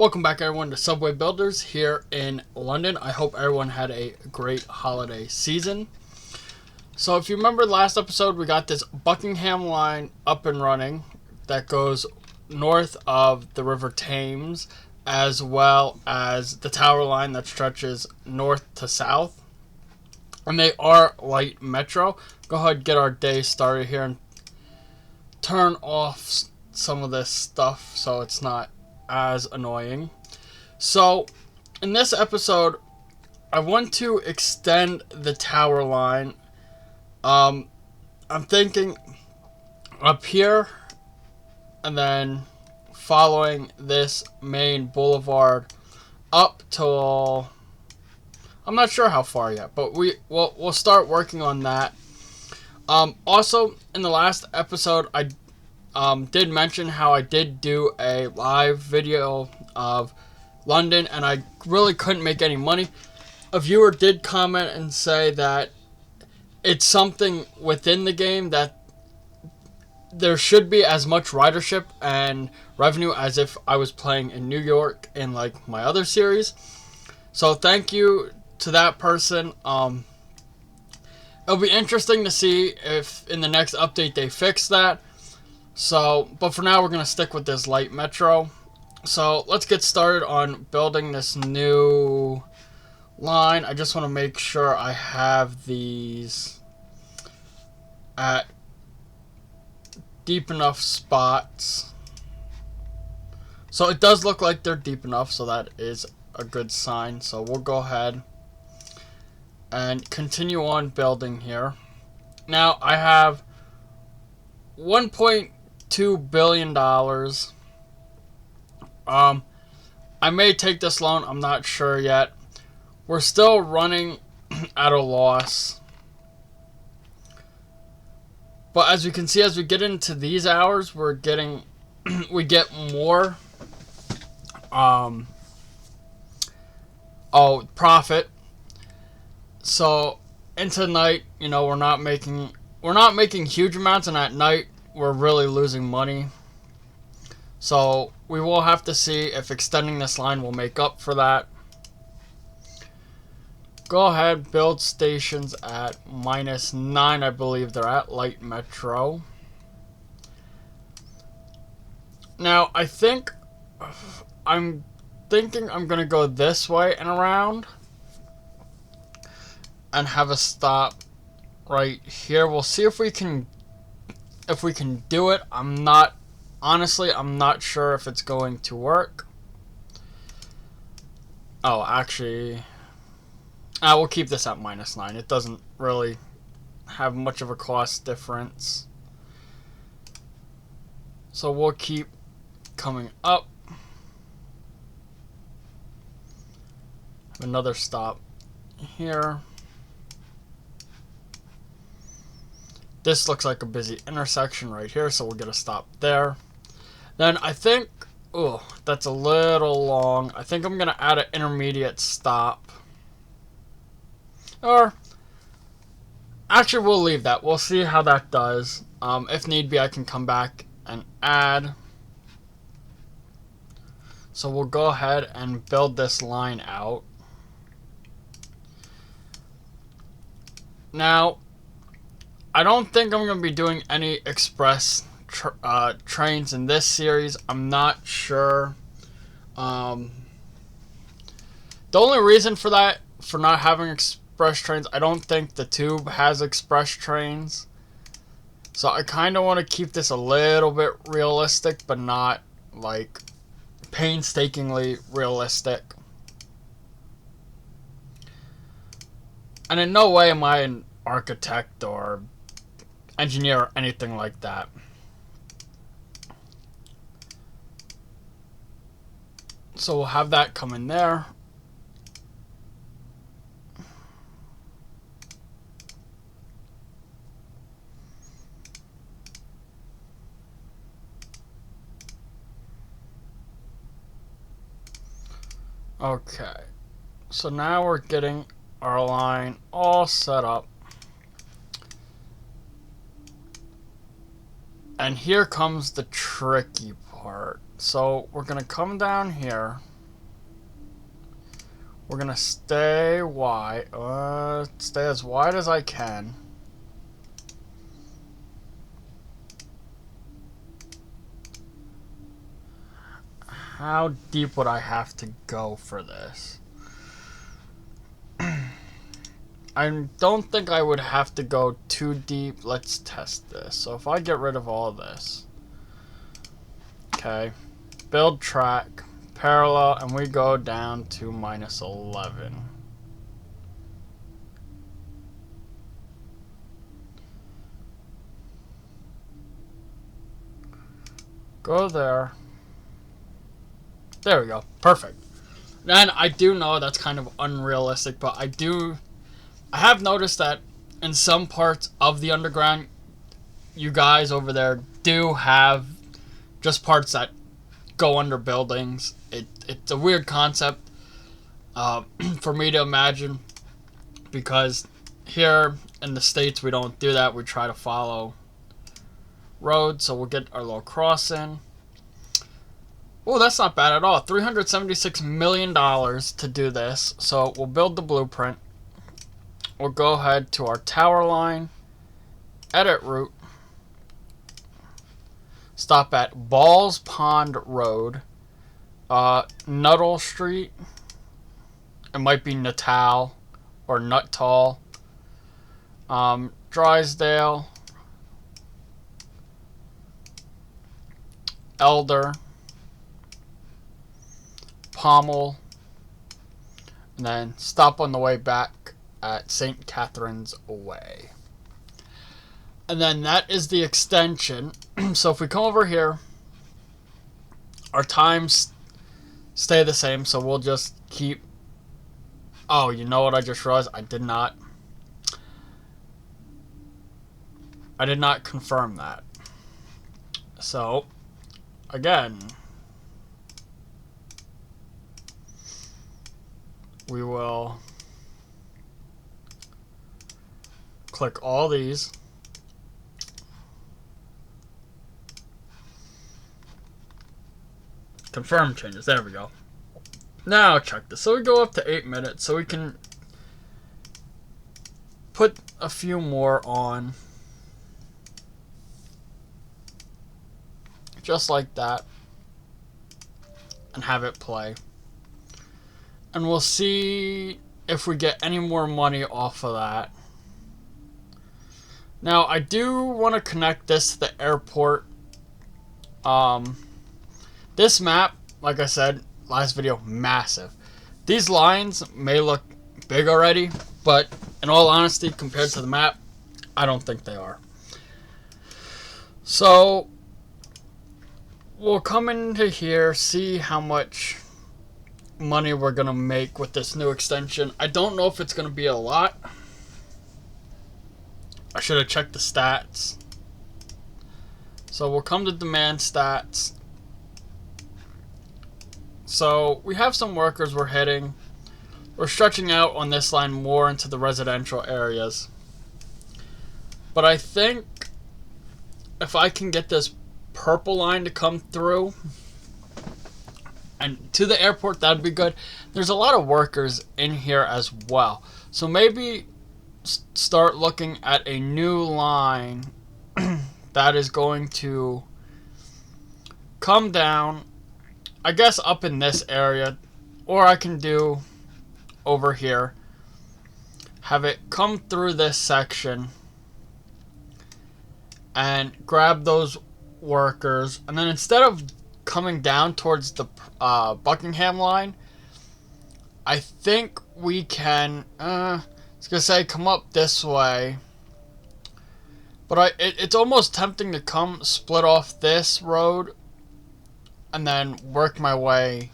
Welcome back everyone to Subway Builders here in London. I hope everyone had a great holiday season. So if you remember last episode, we got this Buckingham line up and running that goes north of the River Thames, as well as the Tower line that stretches north to south. And they are light metro. Go ahead and get our day started here and turn off some of this stuff so it's not as annoying. So in this episode, I want to extend the Tower line. I'm thinking up here and then following this main boulevard up till, I'm not sure how far yet, but we'll start working on that. Also in the last episode, I did mention how I did do a live video of London and I really couldn't make any money. A viewer did comment and say that it's something within the game that there should be as much ridership and revenue as if I was playing in New York in like my other series. So thank you to that person. It'll be interesting to see if in the next update they fix that. So, but for now we're going to stick with this light metro. So let's get started on building this new line. I just want to make sure I have these at deep enough spots. So it does look like they're deep enough, so that is a good sign. So we'll go ahead and continue on building here. Now I have $1.2 billion. I may take this loan. I'm not sure yet. We're still running at a loss. But as we can see, as we get into these hours, we're getting, we get more, profit. So into night, you know, we're not making huge amounts, and at night we're really losing money. So we will have to see if extending this line will make up for that. Go ahead, build stations at -9, I believe they're at, light metro. Now I'm thinking I'm gonna go this way and around and have a stop right here. We'll see if we can do it. Honestly, I'm not sure if it's going to work. Oh, actually, we'll keep this at -9. It doesn't really have much of a cost difference. So we'll keep coming up. Another stop here. This looks like a busy intersection right here, so we'll get a stop there. Then I think, oh, that's a little long. I think I'm going to add an intermediate stop. Or, actually, we'll leave that. We'll see how that does. If need be, I can come back and add. So we'll go ahead and build this line out. Now, I don't think I'm going to be doing any express trains in this series. I'm not sure. The only reason for that, for not having express trains, I don't think the tube has express trains. So I kind of want to keep this a little bit realistic, but not like painstakingly realistic. And in no way am I an architect or engineer or anything like that. So we'll have that come in there. Okay. So now we're getting our line all set up. And here comes the tricky part. So we're going to come down here. We're gonna stay wide. Stay as wide as I can. How deep would I have to go for this? I don't think I would have to go too deep. Let's test this. So if I get rid of all this. Okay. Build track. Parallel. And we go down to -11. Go there. There we go. Perfect. And I do know that's kind of unrealistic, but I have noticed that in some parts of the underground, you guys over there do have just parts that go under buildings. It's a weird concept for me to imagine, because here in the States we don't do that. We try to follow roads, so we'll get our little crossing. Oh, that's not bad at all. $376 million to do this. So we'll build the blueprint. We'll go ahead to our tower line, edit route, stop at Balls Pond Road, Nuttall Street. It might be Natal or Nuttall, Drysdale, Elder, Pommel, and then stop on the way back at St. Catherine's Way. And then that is the extension. So if we come over here, our times stay the same, so we'll just keep... Oh, you know what I just realized? I did not confirm that. So, again, we will click all these. Confirm changes. There we go. Now check this. So we go up to 8 minutes, so we can put a few more on. Just like that. And have it play. And we'll see if we get any more money off of that. Now, I do want to connect this to the airport. This map, like I said, last video, massive. These lines may look big already, but in all honesty, compared to the map, I don't think they are. So, we'll come into here, see how much money we're going to make with this new extension. I don't know if it's going to be a lot. I should have checked the stats. So we'll come to demand stats. So we have some workers we're hitting. We're stretching out on this line more into the residential areas. But I think if I can get this purple line to come through and to the airport, that'd be good. There's a lot of workers in here as well. So maybe start looking at a new line that is going to come down, I guess up in this area, or I can do over here, have it come through this section and grab those workers, and then instead of coming down towards the Buckingham line, I think we can I was gonna say come up this way, but it's almost tempting to come split off this road and then work my way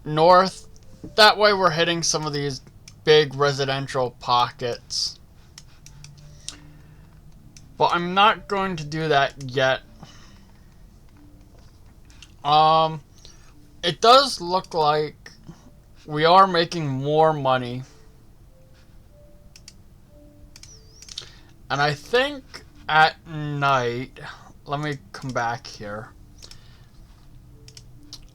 north. That way we're hitting some of these big residential pockets. But I'm not going to do that yet. It does look like we are making more money. And I think at night, let me come back here.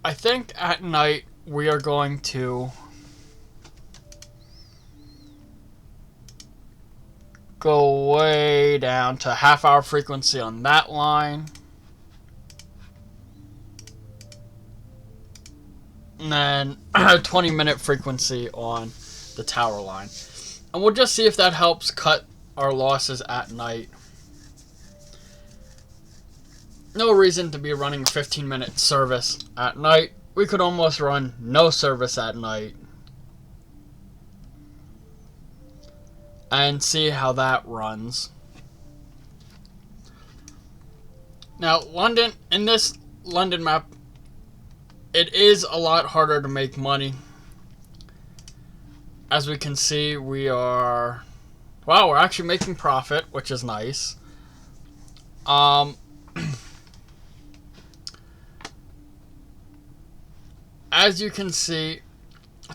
I think at night we are going to go way down to half-hour frequency on that line. And then 20-minute frequency on the tower line. And we'll just see if that helps cut our losses at night. No reason to be running a 15-minute service at night. We could almost run no service at night. And see how that runs. Now, London, in this London map, it is a lot harder to make money. As we can see, we're actually making profit, which is nice. As you can see,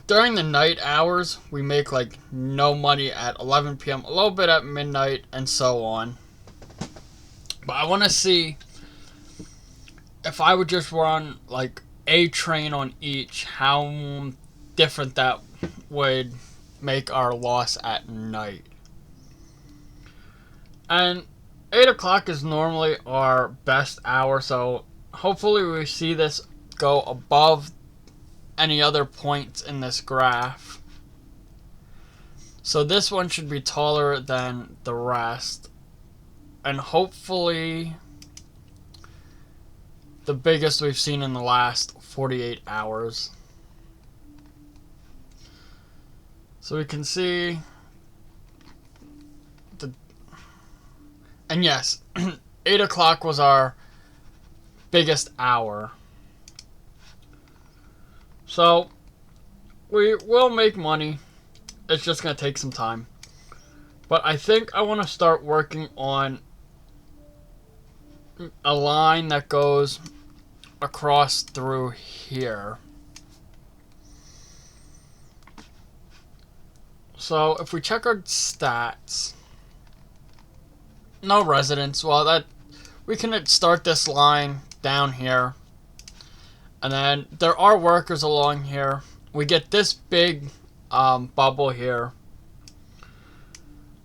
during the night hours, we make like no money at 11 p.m., a little bit at midnight, and so on. But I want to see if I would just run like a train on each, how different that would make our loss at night. And 8 o'clock is normally our best hour, so hopefully we see this go above any other points in this graph. So this one should be taller than the rest, and hopefully the biggest we've seen in the last 48 hours. So we can see and yes, 8 o'clock was our biggest hour. So we will make money. It's just going to take some time. But I think I want to start working on a line that goes across through here. So if we check our stats, no residents. Well, that we can start this line down here, and then there are workers along here. We get this big bubble here,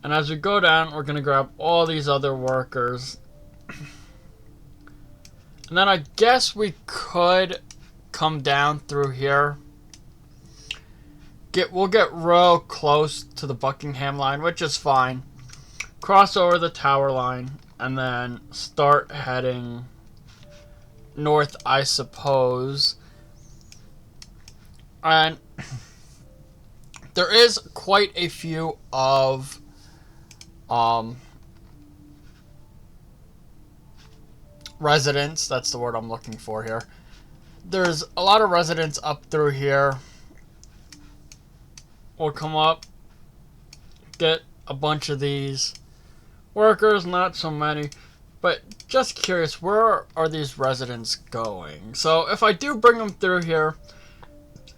and as we go down, we're gonna grab all these other workers, and then I guess we could come down through here. We'll get real close to the Buckingham line, which is fine. Cross over the tower line, and then start heading north, I suppose. And there is quite a few of residents. That's the word I'm looking for here. There's a lot of residents up through here. We'll come up, get a bunch of these workers, not so many, but just curious, where are these residents going? So if I do bring them through here,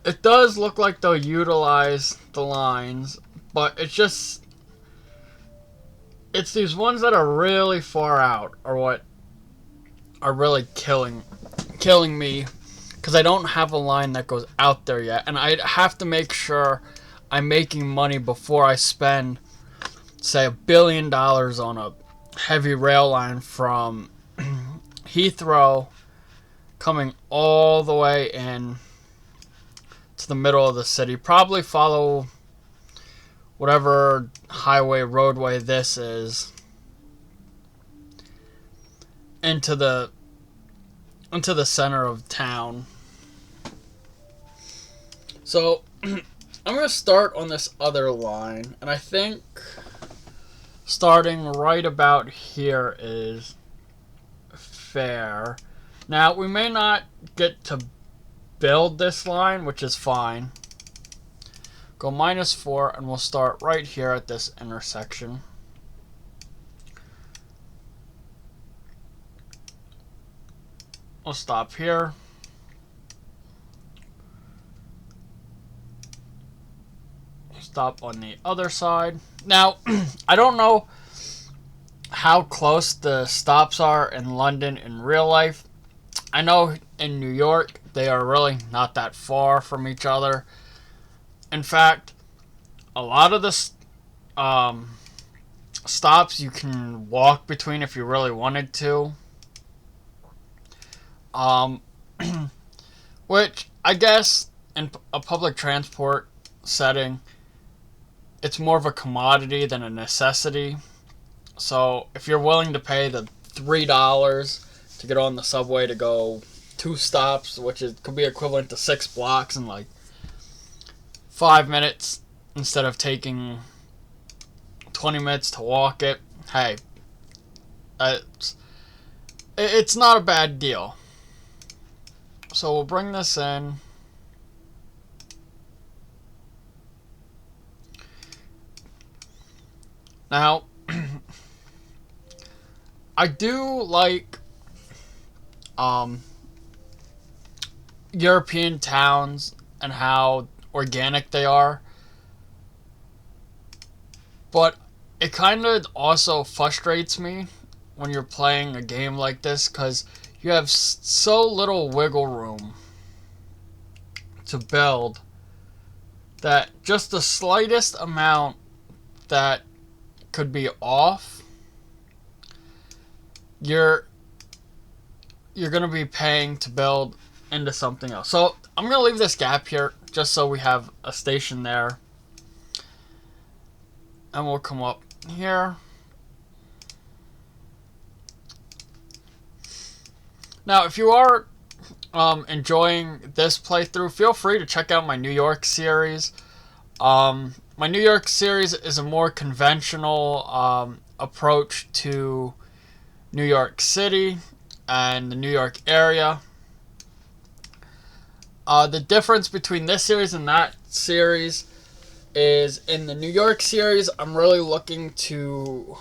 it does look like they'll utilize the lines, but it's these ones that are really far out are what are really killing me, because I don't have a line that goes out there yet, and I have to make sure I'm making money before I spend, say, $1 billion on a heavy rail line from Heathrow coming all the way in to the middle of the city. Probably follow whatever highway, roadway this is into the center of town. So I'm going to start on this other line, and I think starting right about here is fair. Now, we may not get to build this line, which is fine. Go -4, and we'll start right here at this intersection. We'll stop here. Stop on the other side. Now, I don't know how close the stops are in London in real life. I know in New York, they are really not that far from each other. In fact, a lot of the stops you can walk between if you really wanted to. Um, which I guess in a public transport setting, it's more of a commodity than a necessity. So if you're willing to pay the $3 to get on the subway to go 2 stops, which could be equivalent to 6 blocks in like 5 minutes instead of taking 20 minutes to walk it, hey, it's not a bad deal. So we'll bring this in. Now, I do like European towns and how organic they are, but it kind of also frustrates me when you're playing a game like this because you have so little wiggle room to build that just the slightest amount that could be off, you're going to be paying to build into something else. So I'm going to leave this gap here just so we have a station there. And we'll come up here. Now, if you are enjoying this playthrough, feel free to check out my New York series. My New York series is a more conventional approach to New York City and the New York area. The difference between this series and that series is in the New York series, I'm really looking to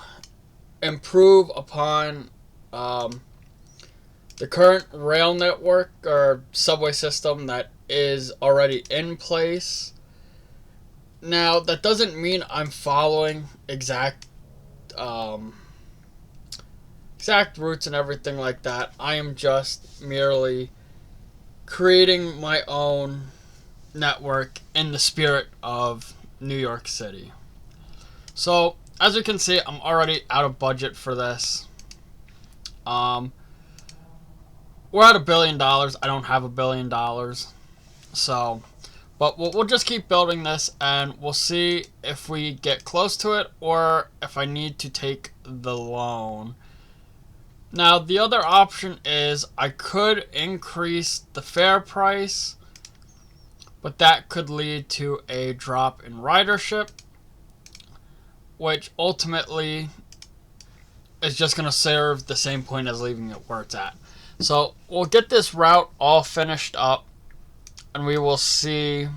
improve upon the current rail network or subway system that is already in place. Now, that doesn't mean I'm following exact routes and everything like that. I am just merely creating my own network in the spirit of New York City. So, as you can see, I'm already out of budget for this. We're at $1 billion. I don't have $1 billion. So, but we'll just keep building this, and we'll see if we get close to it or if I need to take the loan. Now, the other option is I could increase the fare price, but that could lead to a drop in ridership, which ultimately is just going to serve the same point as leaving it where it's at. So we'll get this route all finished up, and we will see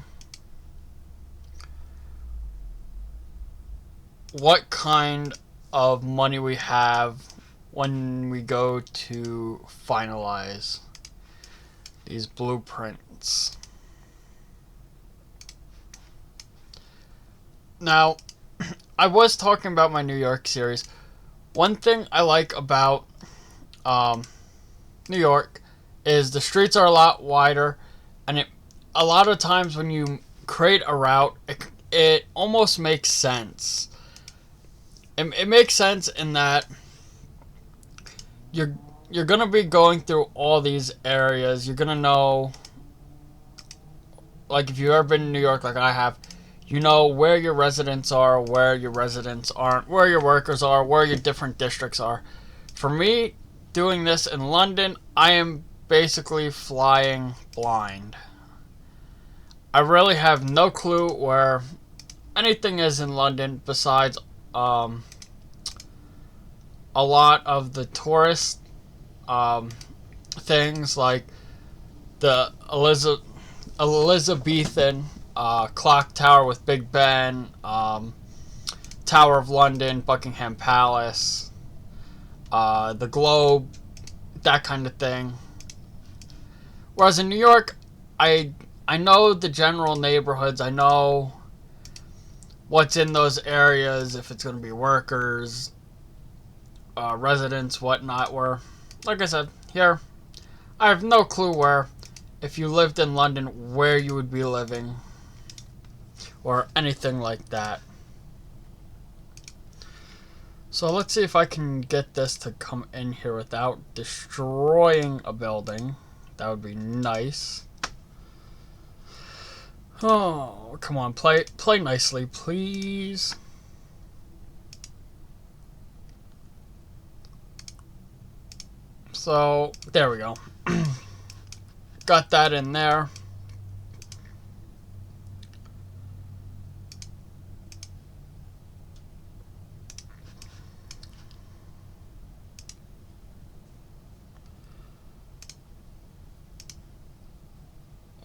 what kind of money we have when we go to finalize these blueprints. Now, I was talking about my New York series. One thing I like about New York is the streets are a lot wider, and a lot of times when you create a route, it almost makes sense. It makes sense in that you're gonna be going through all these areas. You're gonna know, like if you've ever been to New York like I have, you know where your residents are, where your residents aren't, where your workers are, where your different districts are. For me, doing this in London, I am basically flying blind. I really have no clue where anything is in London besides a lot of the tourist things like the Elizabethan clock tower with Big Ben, Tower of London, Buckingham Palace, the Globe, that kind of thing. Whereas in New York, I know the general neighborhoods. I know what's in those areas, if it's going to be workers, residents, whatnot. Where, like I said, here, I have no clue where, if you lived in London, where you would be living, or anything like that. So let's see if I can get this to come in here without destroying a building. That would be nice. Oh, come on, play nicely, please. So, there we go. Got that in there.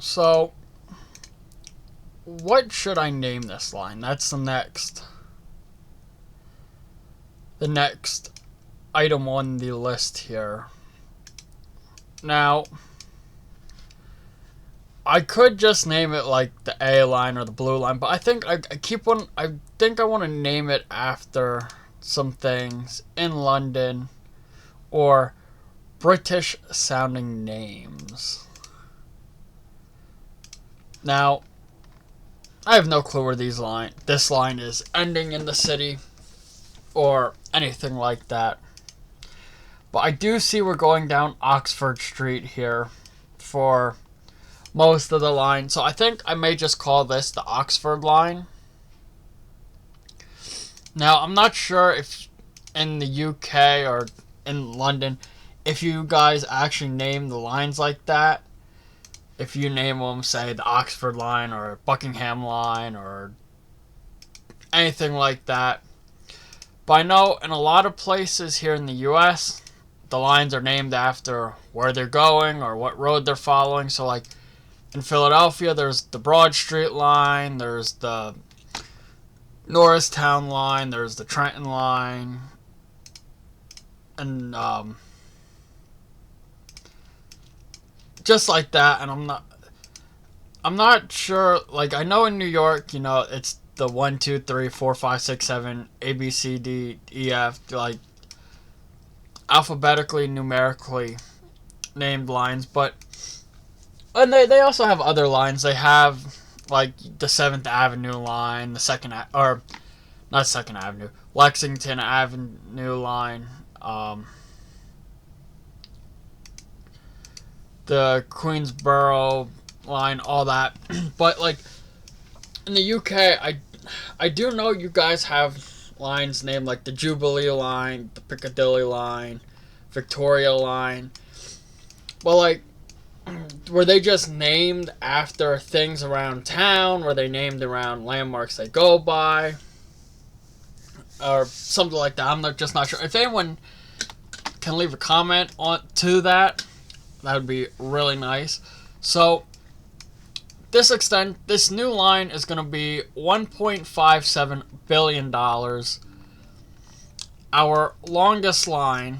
So, what should I name this line? That's the next item on the list here. Now, I could just name it like the A line or the blue line, but I think I want to name it after some things in London or British sounding names. Now, I have no clue where this line is ending in the city or anything like that. But I do see we're going down Oxford Street here for most of the line. So I think I may just call this the Oxford line. Now, I'm not sure if in the UK or in London, if you guys actually name the lines like that. If you name them, say, the Oxford line or Buckingham line or anything like that. But I know in a lot of places here in the US, the lines are named after where they're going or what road they're following. So, like, in Philadelphia, there's the Broad Street line, there's the Norristown line, there's the Trenton line, and just like that. And I'm not sure. Like, I know in New York, it's the 1, 2, 3, 4, 5, 6, 7, A, B, C, D, E, F, like alphabetically, numerically named lines. But and they also have other lines. They have like the 7th Avenue line, the not 2nd Avenue, Lexington Avenue line, the Queensboro line, all that. But like in the UK, I do know you guys have lines named like the Jubilee line, the Piccadilly line, Victoria line. Well, like, were they just named after things around town? Were they named around landmarks they go by? Or something like that. I'm just not sure. If anyone can leave a comment to that, that would be really nice. So, this new line is going to be $1.57 billion. Our longest line.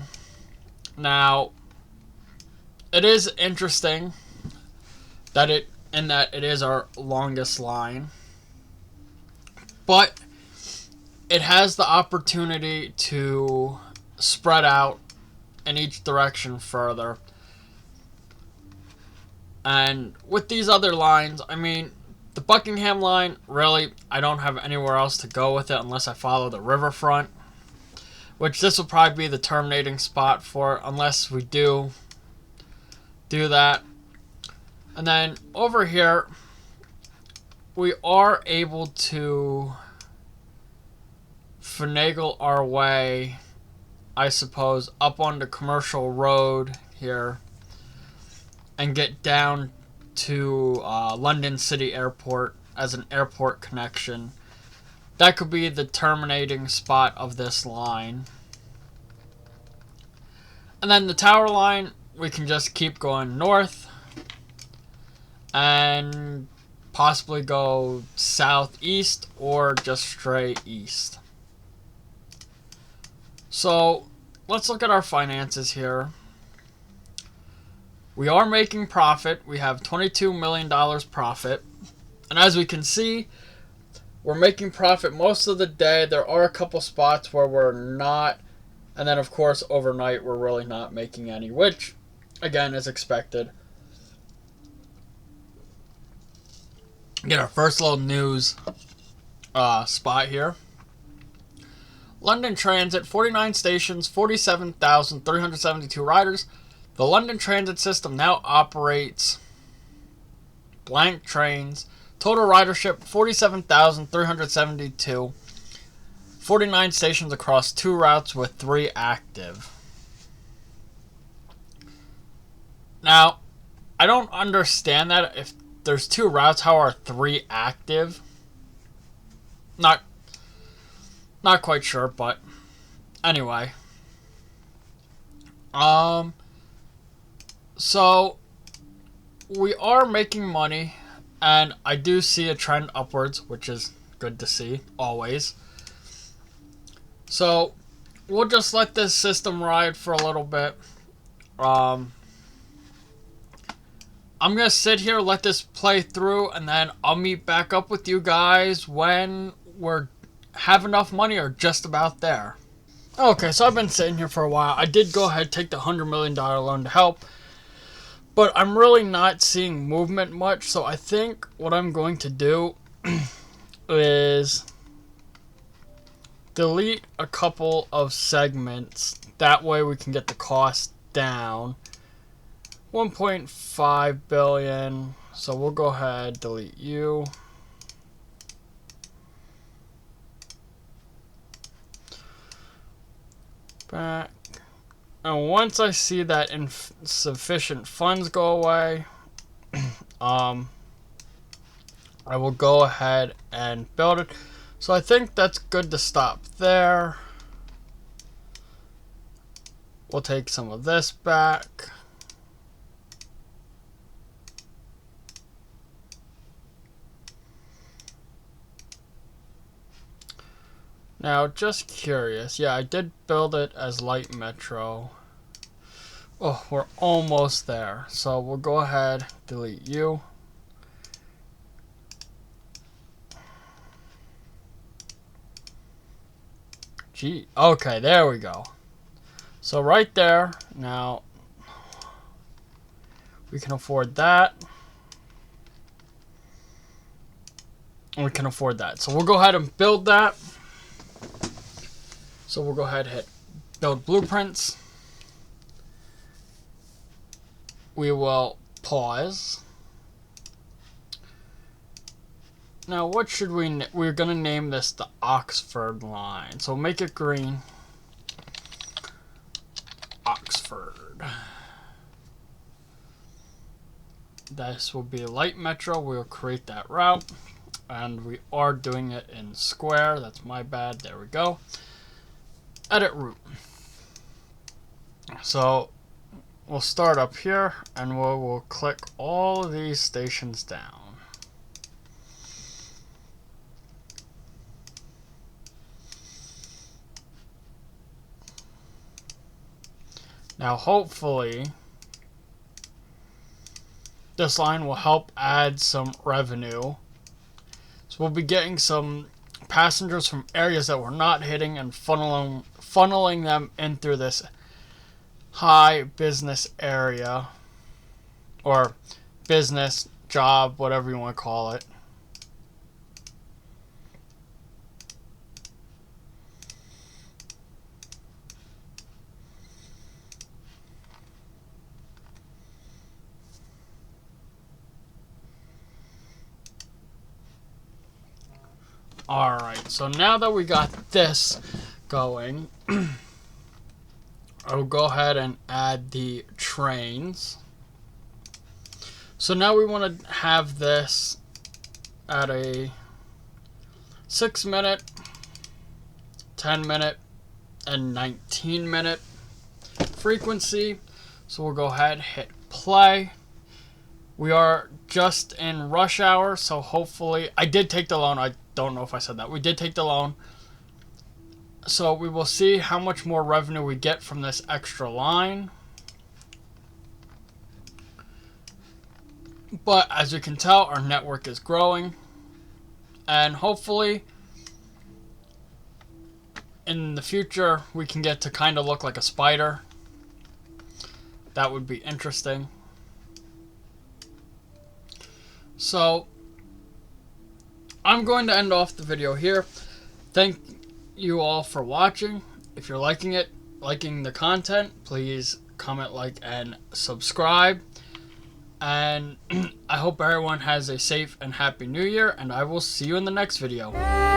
Now, it is interesting that it is our longest line, but it has the opportunity to spread out in each direction further. And with these other lines, I mean, the Buckingham line, really, I don't have anywhere else to go with it unless I follow the riverfront, which this will probably be the terminating spot for it, unless we do that. And then over here, we are able to finagle our way, I suppose, up onto Commercial Road here and get down to London City Airport as an airport connection. That could be the terminating spot of this line. And then the Tower line, we can just keep going north and possibly go southeast or just straight east. So let's look at our finances here. We are making profit. We have $22 million profit. And as we can see, we're making profit most of the day. There are a couple spots where we're not. And then, of course, overnight, we're really not making any, which, again, is expected. Get our first little news spot here. London Transit, 49 stations, 47,372 riders. The London Transit system now operates blank trains. Total ridership, 47,372. 49 stations across 2 routes with 3 active. Now, I don't understand that. If there's 2 routes, how are 3 active? Not quite sure, but anyway. So we are making money, and I do see a trend upwards, which is good to see always. So we'll just let this system ride for a little bit. I'm gonna sit here, let this play through, and then I'll meet back up with you guys when we're have enough money or just about there. Okay, so I've been sitting here for a while. I did go ahead and take the $100 million loan to help, but I'm really not seeing movement much. So I think what I'm going to do is delete a couple of segments. That way we can get the cost down. 1.5 billion. So we'll go ahead, delete you. Back. And once I see that insufficient funds go away, I will go ahead and build it. So I think that's good to stop there. We'll take some of this back. Now, just curious. Yeah, I did build it as light metro. Oh, we're almost there. So we'll go ahead, delete you. Gee, okay, there we go. So right there, now we can afford that. And we can afford that. So we'll go ahead and build that. So we'll go ahead and hit build blueprints. We will pause. Now what should we're going to name this the Oxford line. So make it green. Oxford. This will be light metro. We'll create that route. And we are doing it in square. That's my bad. There we go. Edit route. So we'll start up here and we'll click all of these stations down. Now hopefully this line will help add some revenue. So we'll be getting some passengers from areas that we're not hitting and funneling them in through this high business area, or business, job, whatever you want to call it. Alright, so now that we got this going, I'll go ahead and add the trains. So now we want to have this at a 6-minute, 10-minute, and 19-minute frequency. So we'll go ahead and hit play. We are just in rush hour, so hopefully I did take the loan. I don't know if I said that. We did take the loan. So we will see how much more revenue we get from this extra line. But as you can tell, our network is growing. And hopefully in the future we can get to kind of look like a spider. That would be interesting. So I'm going to end off the video here. Thank you all for watching. If you're liking the content, please comment, like, and subscribe. And I hope everyone has a safe and happy new year, and I will see you in the next video.